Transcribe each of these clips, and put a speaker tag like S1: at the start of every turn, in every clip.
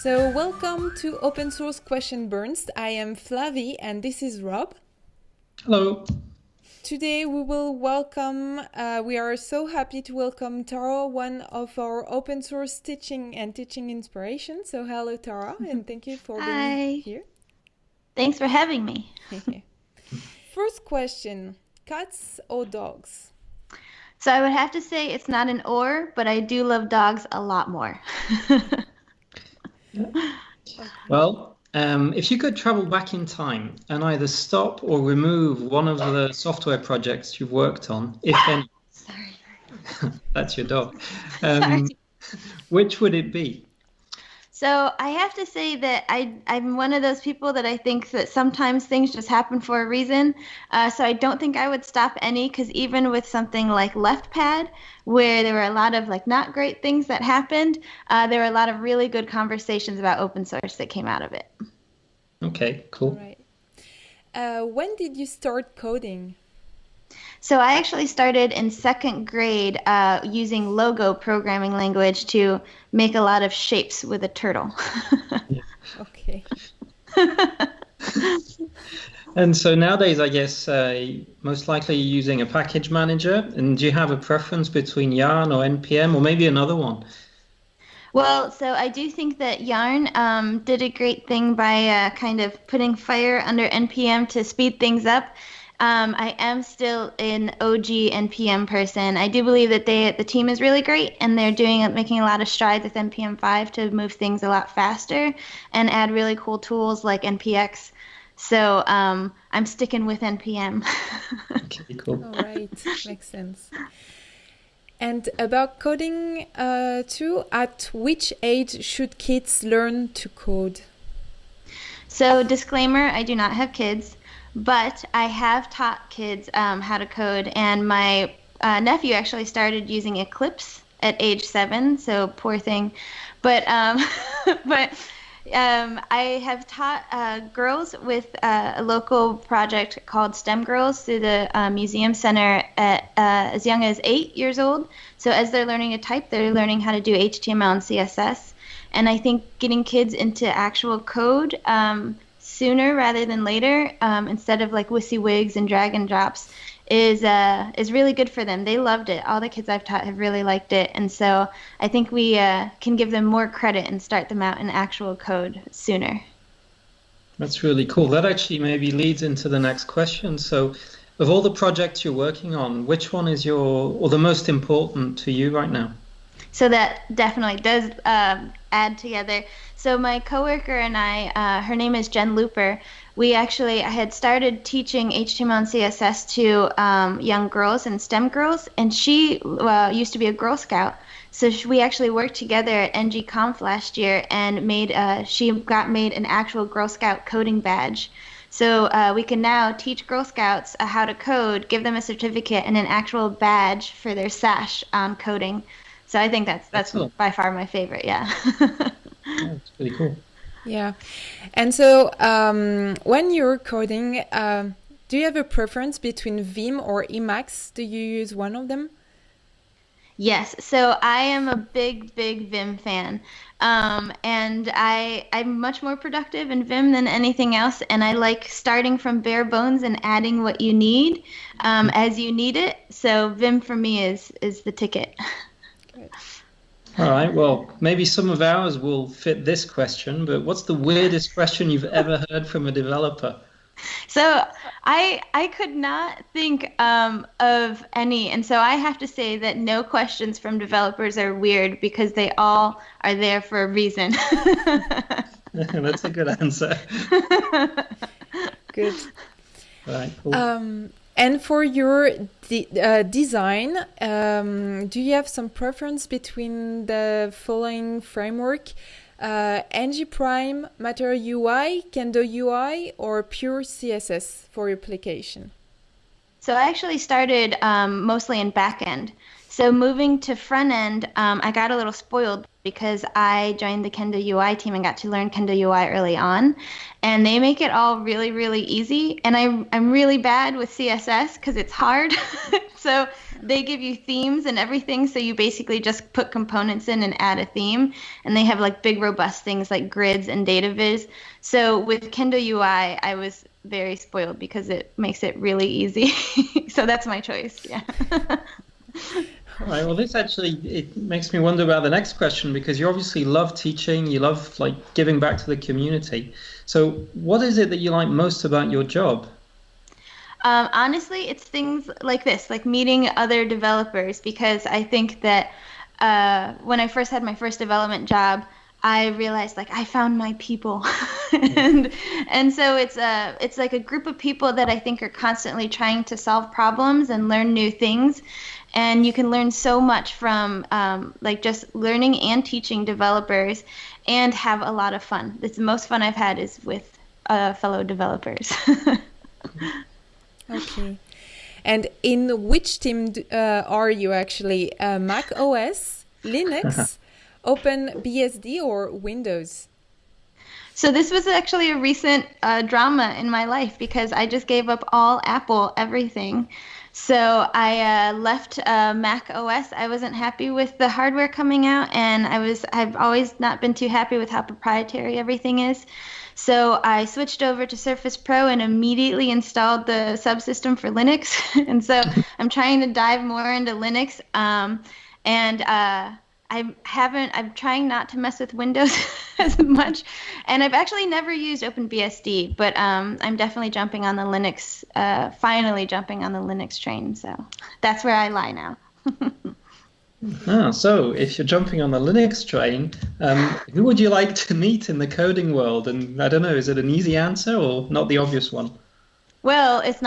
S1: So welcome to Open Source Question Burns. I am Flavie and this is Rob.
S2: Hello.
S1: Today we are so happy to welcome Tara, one of our open source teaching inspiration. So hello Tara, and thank you for being here.
S3: Thanks for having me.
S1: First question, cats or dogs?
S3: So I would have to say it's not an or, but I do love dogs a lot more.
S2: Well, if you could travel back in time and either stop or remove one of the software projects you've worked on, if any,
S3: Sorry.
S2: That's your dog,
S3: Sorry.
S2: which would it be?
S3: So I have to say that I'm one of those people that I think that sometimes things just happen for a reason. So I don't think I would stop any, because even with something like LeftPad, where there were a lot of not great things that happened, there were a lot of really good conversations about open source that came out of it.
S2: Okay, cool.
S1: All right. When did you start coding?
S3: So I actually started in second grade using Logo programming language to make a lot of shapes with a turtle.
S1: Okay.
S2: And so nowadays, I guess, most likely you're using a package manager. And do you have a preference between Yarn or NPM or maybe another one?
S3: Well, so I do think that Yarn did a great thing by kind of putting fire under NPM to speed things up. I am still an OG NPM person. I do believe that the team is really great, and they're making a lot of strides with NPM 5 to move things a lot faster and add really cool tools like NPX. So I'm sticking with NPM.
S2: Okay, cool.
S1: All right, makes sense. And about coding too, at which age should kids learn to code?
S3: So disclaimer, I do not have kids. But I have taught kids how to code, and my nephew actually started using Eclipse at age 7, so poor thing. But I have taught girls with a local project called STEM Girls through the Museum Center at as young as 8 years old. So as they're learning to type, they're learning how to do HTML and CSS. And I think getting kids into actual code sooner rather than later, instead of WYSIWYGs and drag and drops, is really good for them. They loved it. All the kids I've taught have really liked it, and so I think we can give them more credit and start them out in actual code sooner.
S2: That's really cool. That actually maybe leads into the next question. So, of all the projects you're working on, which one is the most important to you right now?
S3: So that definitely does add together. So my coworker and I, her name is Jen Looper. I had started teaching HTML and CSS to young girls and STEM girls, and she used to be a Girl Scout. So we actually worked together at NgConf last year and she made an actual Girl Scout coding badge. So we can now teach Girl Scouts how to code, give them a certificate and an actual badge for their sash on coding. So I think that's by far my favorite, yeah.
S2: That's pretty cool.
S1: Yeah. And so when you're coding, do you have a preference between Vim or Emacs? Do you use one of them?
S3: Yes. So I am a big Vim fan. And I'm much more productive in Vim than anything else. And I like starting from bare bones and adding what you need as you need it. So Vim for me is the ticket.
S2: All right, well, maybe some of ours will fit this question, but what's the weirdest question you've ever heard from a developer?
S3: So I could not think of any, and so I have to say that no questions from developers are weird because they all are there for a reason.
S2: That's a good answer.
S1: Good.
S2: All right, cool.
S1: And for your design, do you have some preference between the following framework? NgPrime, Matter UI, Kendo UI, or pure CSS for your application?
S3: So I actually started mostly in backend. So moving to front end, I got a little spoiled because I joined the Kendo UI team and got to learn Kendo UI early on. And they make it all really, really easy. And I'm really bad with CSS because it's hard. So they give you themes and everything. So you basically just put components in and add a theme. And they have like big, robust things like grids and data viz. So with Kendo UI, I was very spoiled because it makes it really easy. So that's my choice. Yeah.
S2: All right. Well, this actually, it makes me wonder about the next question, because you obviously love teaching, you love like giving back to the community. So what is it that you like most about your job?
S3: Honestly, it's things like this, like meeting other developers, because I think that when I first had my first development job, I realized like I found my people, and so it's like a group of people that I think are constantly trying to solve problems and learn new things, and you can learn so much from like just learning and teaching developers, and have a lot of fun. It's the most fun I've had is with fellow developers.
S1: Okay. And in which team are you actually? Mac OS, Linux, OpenBSD, or Windows?
S3: So this was actually a recent drama in my life because I just gave up all Apple everything. So I left Mac OS. I wasn't happy with the hardware coming out, and I've always not been too happy with how proprietary everything is. So I switched over to Surface Pro and immediately installed the subsystem for Linux. And so I'm trying to dive more into Linux. I'm trying not to mess with Windows as much. And I've actually never used OpenBSD, but I'm definitely jumping on the Linux, finally jumping on the Linux train. So that's where I lie now.
S2: So if you're jumping on the Linux train, who would you like to meet in the coding world? And I don't know, is it an easy answer or not the obvious one?
S3: Well, it's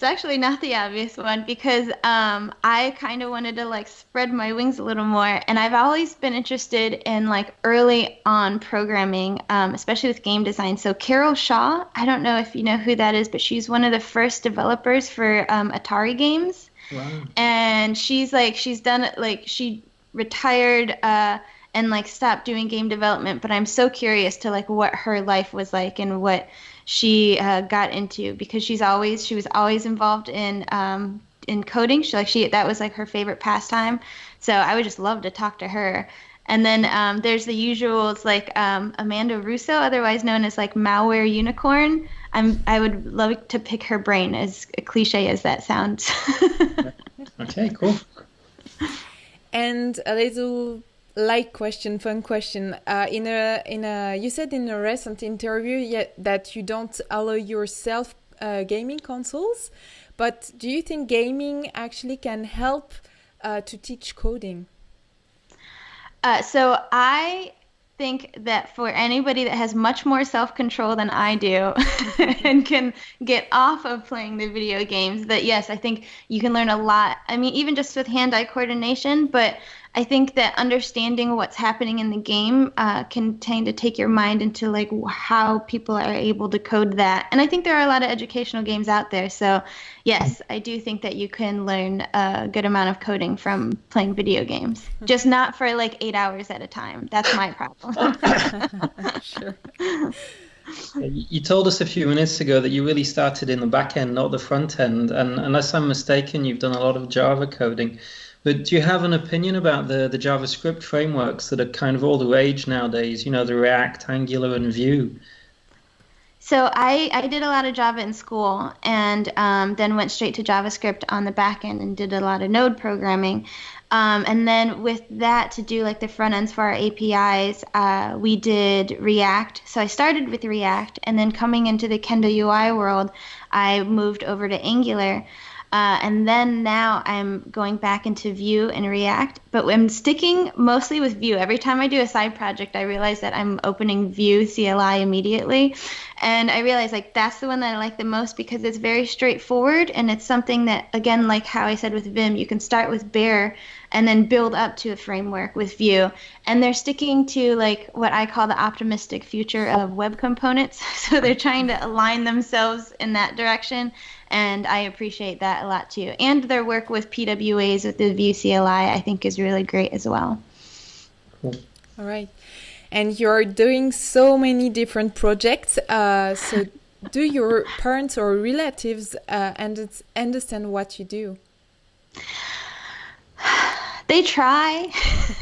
S3: actually not the obvious one because I kind of wanted to like spread my wings a little more. And I've always been interested in like early on programming, especially with game design. So Carol Shaw, I don't know if you know who that is, but she's one of the first developers for Atari games.
S2: Wow.
S3: And she retired and like stopped doing game development, but I'm so curious to like what her life was like and what she got into, because she was always involved in coding. That was like her favorite pastime. So I would just love to talk to her. And then there's the usuals like Amanda Russo, otherwise known as like Malware Unicorn. I would love to pick her brain, as cliche as that sounds.
S2: Okay, cool.
S1: And a little light question, fun question. You said in a recent interview that you don't allow yourself gaming consoles, but do you think gaming actually can help to teach coding?
S3: So I think that for anybody that has much more self-control than I do and can get off of playing the video games, that yes, I think you can learn a lot. I mean, even just with hand-eye coordination, but I think that understanding what's happening in the game can tend to take your mind into like how people are able to code that. And I think there are a lot of educational games out there. So yes, I do think that you can learn a good amount of coding from playing video games, just not for like 8 hours at a time. That's my problem.
S1: Sure.
S2: You told us a few minutes ago that you really started in the back end, not the front end. And unless I'm mistaken, you've done a lot of Java coding. But do you have an opinion about the JavaScript frameworks that are kind of all the rage nowadays? You know, the React, Angular, and Vue.
S3: So I did a lot of Java in school, and then went straight to JavaScript on the back end and did a lot of node programming. And then with that, to do like the front ends for our APIs, we did React. So I started with React, and then coming into the Kendo UI world, I moved over to Angular. And then now I'm going back into Vue and React, but I'm sticking mostly with Vue. Every time I do a side project, I realize that I'm opening Vue CLI immediately. And I realize like that's the one that I like the most because it's very straightforward, and it's something that, again, like how I said with Vim, you can start with bare and then build up to a framework with Vue. And they're sticking to like what I call the optimistic future of web components. So they're trying to align themselves in that direction. And I appreciate that a lot too. And their work with PWAs with the Vue CLI, I think, is really great as well.
S2: Cool.
S1: All right. And you're doing so many different projects. So do your parents or relatives understand what you do?
S3: They try.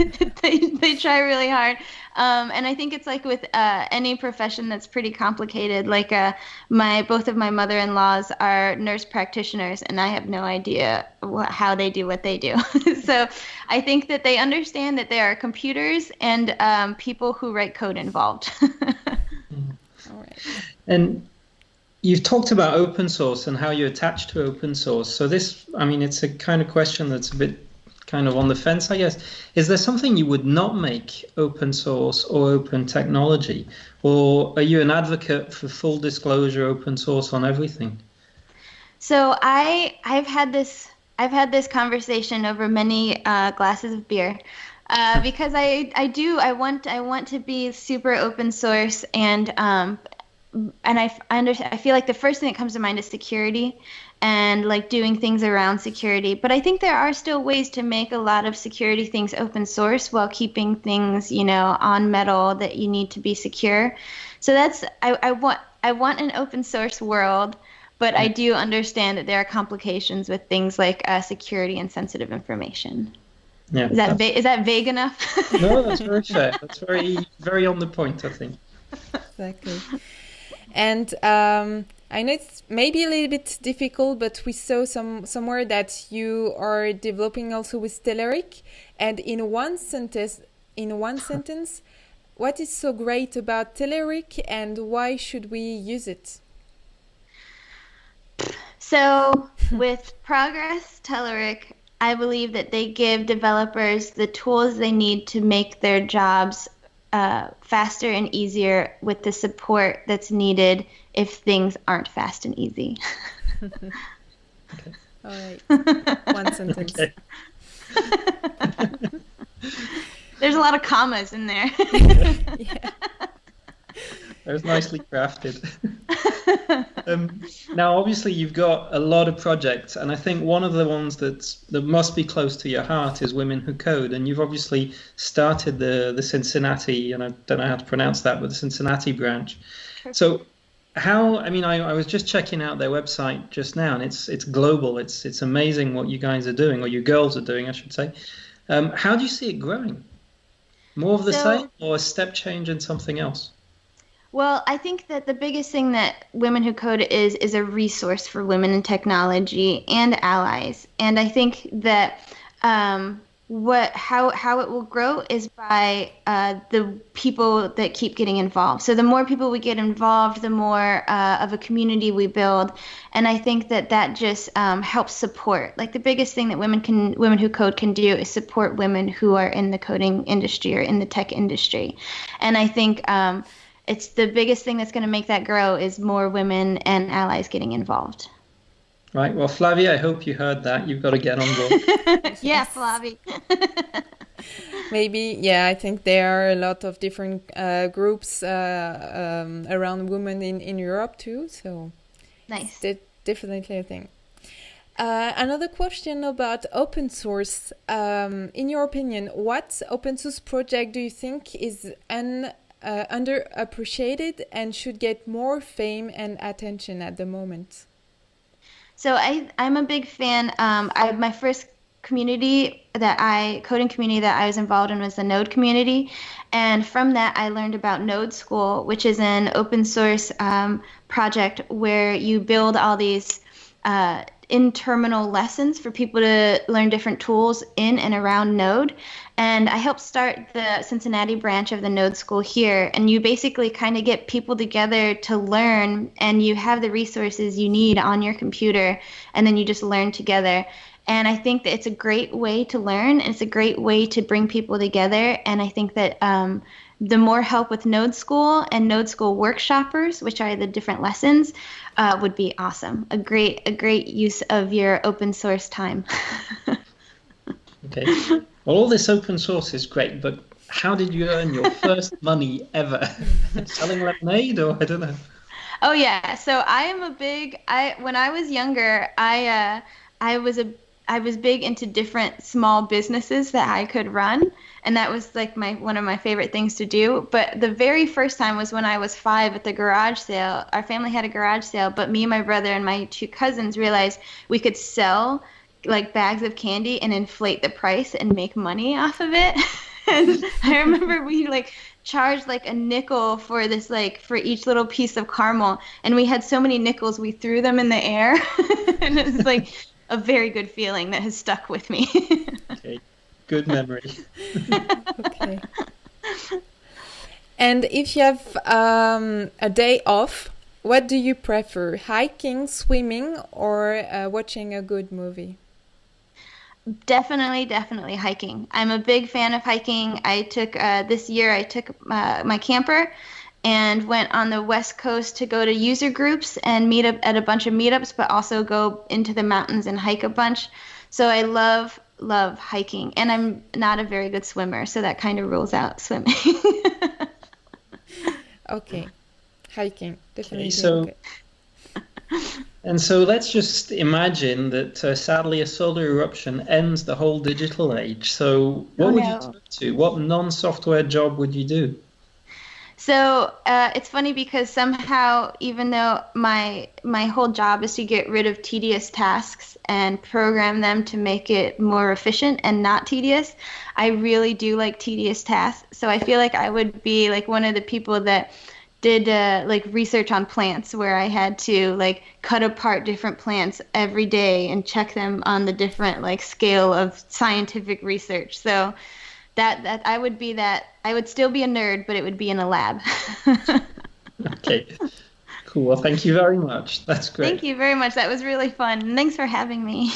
S3: They try really hard. And I think it's like with any profession that's pretty complicated. Like both of my mother-in-laws are nurse practitioners, and I have no idea how they do what they do. So I think that they understand that there are computers and people who write code involved.
S1: All right.
S2: And you've talked about open source and how you attach to open source. So this, I mean, it's a kind of question that's a bit kind of on the fence, I guess. Is there something you would not make open source or open technology? Or are you an advocate for full disclosure open source on everything?
S3: So I've had this conversation over many glasses of beer. Because I want to be super open source, and I feel like the first thing that comes to mind is security and like doing things around security. But I think there are still ways to make a lot of security things open source while keeping things, on metal that you need to be secure. So I want an open source world, but I do understand that there are complications with things like security and sensitive information.
S2: Yeah.
S3: Is that vague enough?
S2: No, that's very fair. That's very on the point, I think.
S1: Exactly. And I know it's maybe a little bit difficult, but we saw somewhere that you are developing also with Telerik. And in one sentence, what is so great about Telerik, and why should we use it?
S3: So with Progress Telerik, I believe that they give developers the tools they need to make their jobs faster and easier with the support that's needed if things aren't fast and easy.
S2: Okay.
S1: All right. One sentence.
S2: Okay.
S3: There's a lot of commas in there.
S1: Yeah.
S2: That was nicely crafted. Now, obviously, you've got a lot of projects, and I think one of the ones that must be close to your heart is Women Who Code. And you've obviously started the Cincinnati, and I don't know how to pronounce that, but the Cincinnati branch.
S3: Sure.
S2: So, I was just checking out their website just now, and it's global. It's amazing what you guys are doing, or you girls are doing, I should say. How do you see it growing? More of the same, or a step change in something else?
S3: Well, I think that the biggest thing that Women Who Code is a resource for women in technology and allies. And I think that how it will grow is by the people that keep getting involved. So the more people we get involved, the more of a community we build. And I think that just helps support. Like the biggest thing that Women Who Code can do is support women who are in the coding industry or in the tech industry. And I think it's the biggest thing that's going to make that grow is more women and allies getting involved.
S2: Right. Well, Flavia, I hope you heard that. You've got to get on board.
S3: Yeah, Flavia.
S1: Maybe, yeah, I think there are a lot of different groups around women in Europe too. So
S3: Nice.
S1: Definitely a thing. Another question about open source. In your opinion, what open source project do you think is underappreciated and should get more fame and attention at the moment?
S3: So I'm a big fan. My first coding community that I was involved in was the Node community, and from that I learned about NodeSchool, which is an open source project where you build all these in-terminal lessons for people to learn different tools in and around Node. And I helped start the Cincinnati branch of the NodeSchool here. And you basically kind of get people together to learn, and you have the resources you need on your computer, and then you just learn together. And I think that it's a great way to learn. It's a great way to bring people together. And I think that the more help with NodeSchool and NodeSchool workshoppers, which are the different lessons, would be awesome. A great use of your open source time.
S2: Okay. Well, all this open source is great, but how did you earn your first money ever? Selling lemonade, or I don't know.
S3: Oh yeah. So when I was younger, I was big into different small businesses that I could run, and that was like one of my favorite things to do. But the very first time was when I was 5 at the garage sale. Our family had a garage sale, but me and my brother and my 2 cousins realized we could sell like bags of candy and inflate the price and make money off of it. And I remember we like charged like a nickel for this, like for each little piece of caramel, and we had so many nickels we threw them in the air. And it was like a very good feeling that has stuck with me.
S2: Okay, good memory.
S1: Okay. And if you have a day off, what do you prefer, hiking, swimming, or watching a good movie?
S3: Definitely hiking. I'm a big fan of hiking. I took this year I took my camper and went on the West Coast to go to user groups and meet up at a bunch of meetups, but also go into the mountains and hike a bunch. So I love hiking, and I'm not a very good swimmer, so that kind of rules out swimming.
S1: Okay, hiking, definitely.
S2: Okay, so and so let's just imagine that sadly a solar eruption ends the whole digital age. So what would you turn to? What non-software job would you do?
S3: So it's funny because somehow, even though my whole job is to get rid of tedious tasks and program them to make it more efficient and not tedious, I really do like tedious tasks. So I feel like I would be like one of the people that did like research on plants, where I had to like cut apart different plants every day and check them on the different like scale of scientific research. So that I would be that. I would still be a nerd, but it would be in a lab.
S2: Okay, cool. Well, thank you very much. That's great.
S3: Thank you very much. That was really fun. Thanks for having me.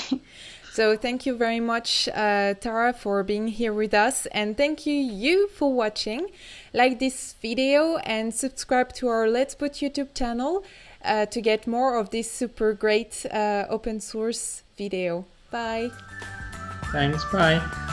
S1: So thank you very much, Tara, for being here with us. And thank you for watching. Like this video and subscribe to our Let's Put YouTube channel to get more of this super great open source video. Bye.
S2: Thanks. Bye.